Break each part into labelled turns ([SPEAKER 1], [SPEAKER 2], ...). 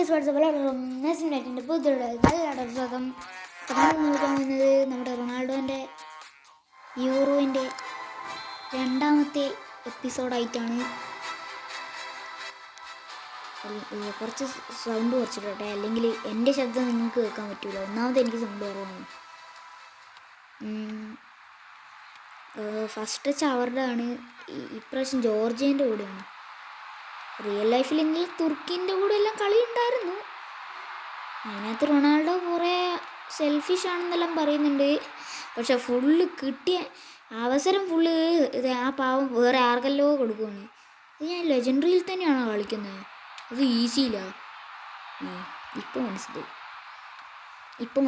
[SPEAKER 1] Guys WhatsApp മെസ്സിൻ്റെ പുതിയ സ്വാഗതം. നോക്കാൻ വന്നത് നമ്മുടെ റൊണാൾഡോൻ്റെ യൂറോൻ്റെ രണ്ടാമത്തെ എപ്പിസോഡായിട്ടാണ്. കുറച്ച് സൗണ്ട് കുറച്ചിട്ടെ, അല്ലെങ്കിൽ എൻ്റെ ശബ്ദം നിങ്ങൾക്ക് കേൾക്കാൻ പറ്റില്ല. ഒന്നാമത് എനിക്ക് സൗണ്ട് കുറവാണ്. ഫസ്റ്റ് ടച്ച് അവരുടെ ആണ്. ഇപ്രാവശ്യം ജോർജിയൻ്റെ കൂടെയാണ്. റിയൽ ലൈഫിലെങ്കിൽ തുർക്കിൻ്റെ കൂടെ എല്ലാം കളി ഉണ്ടായിരുന്നു. അതിനകത്ത് റൊണാൾഡോ കുറേ സെൽഫിഷ് ആണെന്നെല്ലാം പറയുന്നുണ്ട്. പക്ഷെ ഫുള്ള് കിട്ടിയ അവസരം ഫുള്ള് ഇത് ആ പാവം വേറെ ആർക്കെല്ലോ കൊടുക്കുവാണ്. ഇത് ഞാൻ ലെജൻഡറിയിൽ തന്നെയാണോ കളിക്കുന്നത്? അത് ഈസിയിലാണ്. ഇപ്പോൾ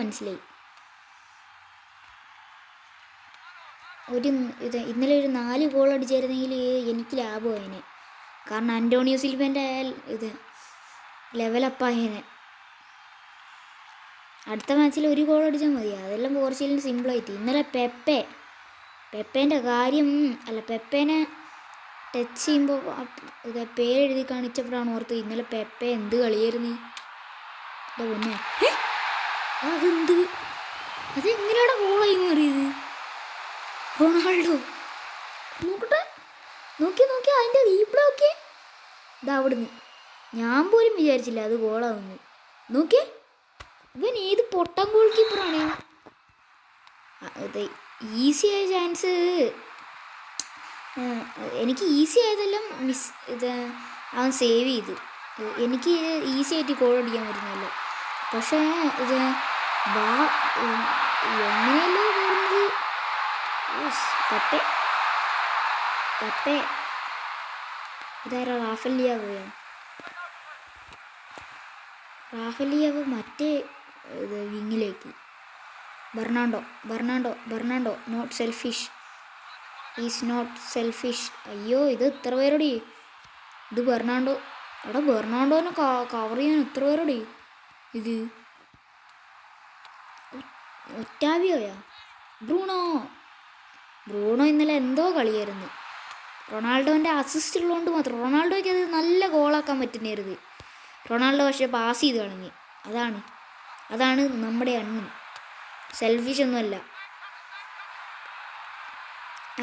[SPEAKER 1] മനസ്സിലായി. ഇന്നലെ ഒരു 4 ഗോൾ അടിച്ചായിരുന്നെങ്കിൽ എനിക്ക് ലാഭമായേനെ. കാരണം അന്റോണിയോ സിൽവൻ്റെ ഇത് ലെവലപ്പായേനെ. അടുത്ത മാച്ചിൽ 1 ഗോൾ അടിച്ചാൽ മതി. അതെല്ലാം പോർച്ചുഗലിന് സിമ്പിളായിട്ട്. ഇന്നലെ പെപ്പേൻ്റെ കാര്യം അല്ല, പെപ്പേനെ ടച്ച് ചെയ്യുമ്പോൾ ഇത് പേരെഴുതി കാണിച്ചപ്പോഴാണ് ഓർത്ത് ഇന്നലെ പെപ്പെ എന്ത് കളിയായിരുന്നു. പൊന്നെ, അതെങ്ങനെയാണ് ഗോളായി മാറിയത്? റൊണാൾഡോ നോക്കട്ടെ, നോക്കി അതിൻ്റെ റീപ്ലേ നോക്കി. അവിടുന്ന് ഞാൻ പോലും വിചാരിച്ചില്ല അത് ഗോളാവുന്നു. നോക്കിയേ, ഇവൻ ഏത് പൊട്ടൻ ഗോൾ കീപ്പറാണ്. ഈസിയായ ചാൻസ് എനിക്ക് ഈസി ആയതെല്ലാം അവൻ സേവ് ചെയ്തു. എനിക്ക് ഈസി ആയിട്ട് ഗോൾ അടിക്കാൻ പറ്റുന്നല്ലോ. പക്ഷേ എങ്ങനെയല്ലോ വരുന്നത്. പെപ്പെ ഇതാരോ റാഫലിയാവ് മറ്റേ വിങ്ങിലേക്ക്. Bernardo not selfish, is not selfish. അയ്യോ, ഇത് ഇത്ര പേരോടി. ഇത് ബെർണാണ്ടോനെ കവർ ചെയ്യാൻ എത്ര പേരോടി. ഇത് ഒറ്റാവിയോയാ. ബ്രൂണോ ഇന്നലെ എന്തോ കളിയായിരുന്നു. റൊണാൾഡോൻ്റെ അസിസ്റ്റ് ഉള്ളതുകൊണ്ട് മാത്രം. റൊണാൾഡോയ്ക്ക് അത് നല്ല ഗോളാക്കാൻ പറ്റുന്നതായിരുന്നു. റൊണാൾഡോ പക്ഷേ പാസ് ചെയ്ത് കളഞ്ഞ്. അതാണ് നമ്മുടെ അണ്ണൻ. സെൽഫിഷ് ഒന്നുമല്ല.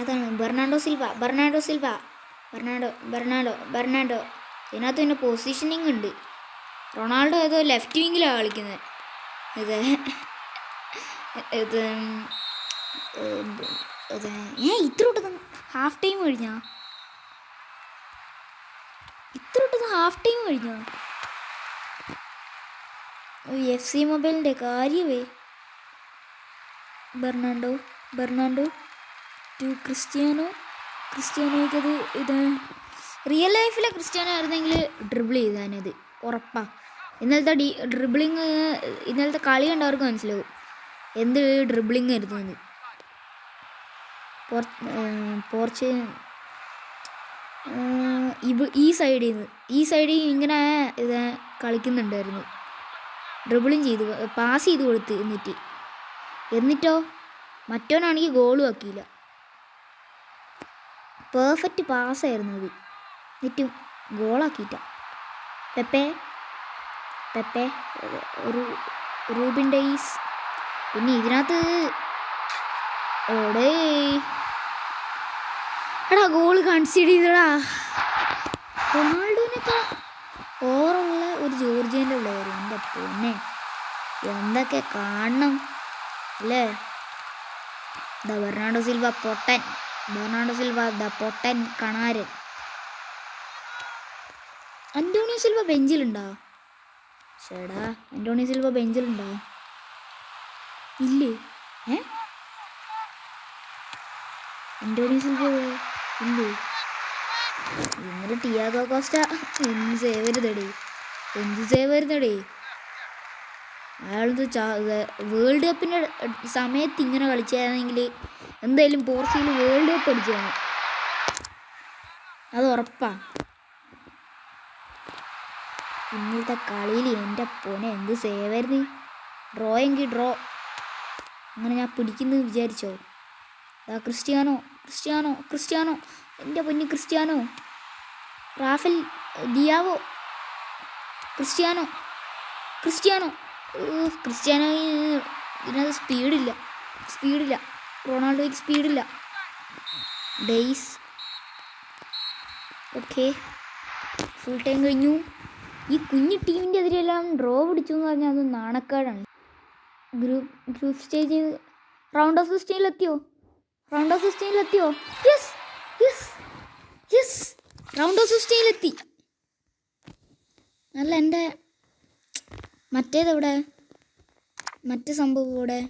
[SPEAKER 1] അതാണ് ബെർണാണ്ടോ സിൽവ. ഇതിനകത്ത് പിന്നെ പൊസിഷനിങ് ഉണ്ട്. റൊണാൾഡോ ഏതോ ലെഫ്റ്റ് വിങ്ങിലാണ് കളിക്കുന്നത്. ഇത്രയോട്ട് ഹാഫ് ടൈം കഴിഞ്ഞോ? FC മൊബൈലിൻ്റെ കാര്യമേ. ബെർണാണ്ടോ ടു ക്രിസ്ത്യാനോയ്ക്കത് ഇത് റിയൽ ലൈഫിലെ ക്രിസ്ത്യാനോ ആയിരുന്നെങ്കിൽ ഡ്രിബിൾ ചെയ്താനത് ഉറപ്പാ. ഇന്നലത്തെ കളി കണ്ടവർക്ക് മനസ്സിലാവും എന്ത് ഡ്രിബിളിങ് ആയിരുന്നു. ഈ സൈഡിൽ ഇങ്ങനെ ഇത് കളിക്കുന്നുണ്ടായിരുന്നു. ഡ്രിബിളിങ് ചെയ്തു, പാസ് ചെയ്ത് കൊടുത്ത്. എന്നിട്ടോ മറ്റവനാണെങ്കിൽ ഗോളും ആക്കിയില്ല. പെർഫെക്റ്റ് പാസ്സായിരുന്നു അത്. എന്നിട്ടും ഗോളാക്കിയിട്ട. Pepe Rubin days. പിന്നെ ഇതിനകത്ത് ഗോള് കൺസിഡർ ചെയ്തടാ. റൊണാൾഡോനൊക്കെ ഓറുള്ള ഒരു ജോർജിയൻ്റെ പ്ലെയർ. എൻ്റെ പൊന്നെ, എന്തൊക്കെ കാണണം അല്ലേ. ബെർണാണ്ടോ സിൽവ പൊട്ടൻ കണാരൻ. Antonio Silva ബെഞ്ചിലുണ്ടോ? ഇല്ലേ? അന്റോണിയോ സിൽവ ഇല്ലേ? ഇന്നലെ ടിയാഗോ കോസ്റ്റ എന്ത് സേവ് വരുന്നടേ. അയാളത് വേൾഡ് കപ്പിൻ്റെ സമയത്ത് ഇങ്ങനെ കളിച്ചായിരുന്നെങ്കിൽ എന്തായാലും പോർച്ചുഗൽ വേൾഡ് കപ്പ് അടിച്ചാണ്. അത് ഉറപ്പാ. ഇന്നത്തെ കളിയിൽ എൻ്റെ പൊന്നെ എന്ത് സേവായിരുന്നു. ഡ്രോ അങ്ങനെ ഞാൻ പിടിക്കുന്നു വിചാരിച്ചോ? ക്രിസ്ത്യാനോ എൻ്റെ പൊന്നി ക്രിസ്ത്യാനോ. റാഫൽ ഡിയാവോ, ക്രിസ്ത്യാനോ ക്രിസ്ത്യാനോ. ക്രിസ്ത്യാനോ ഇതിനകത്ത് സ്പീഡില്ല. റൊണാൾഡോയ്ക്ക് സ്പീഡില്ല. ഡേയ്സ്. ഓക്കെ, ഫുൾ ടൈം കഴിഞ്ഞു. ഈ കുഞ്ഞു ടീമിൻ്റെ എതിരെല്ലാം ഡ്രോ പിടിച്ചു എന്ന് പറഞ്ഞാൽ അത് നാണക്കേടാണ്. ഗ്രൂപ്പ് സ്റ്റേജ് റൗണ്ട് ഓഫ് സിക്സ്റ്റീനിലെത്തിയോ? യെസ് റൗണ്ട് ഓഫ് സിക്സ്റ്റീനിലെത്തി. അല്ല, എൻ്റെ മറ്റേതെവിടെ? മറ്റേ സംഭവം ഇവിടെ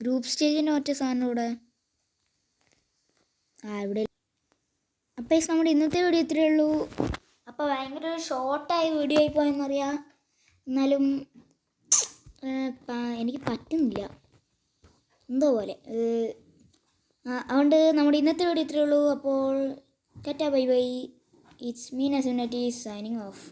[SPEAKER 1] ഗ്രൂപ്പ് സ്റ്റേജിൻ്റെ മറ്റേ സാധനം ഇവിടെ. ഇവിടെ. അപ്പോൾ നമ്മുടെ ഇന്നത്തെ വീഡിയോ ഇത്രയേ ഉള്ളൂ. അപ്പോൾ ഭയങ്കര ഷോർട്ടായ വീഡിയോ ആയി പോയെന്നറിയാം. എന്നാലും എനിക്ക് പറ്റുന്നില്ല എന്തോ പോലെ. അതുകൊണ്ട് നമ്മുടെ ഇന്നത്തെ വീഡിയോ ഇത്രയേ ഉള്ളൂ. അപ്പോൾ tata bye bye. It's me Naseem നറ്റി സൈനിങ് ഓഫ്.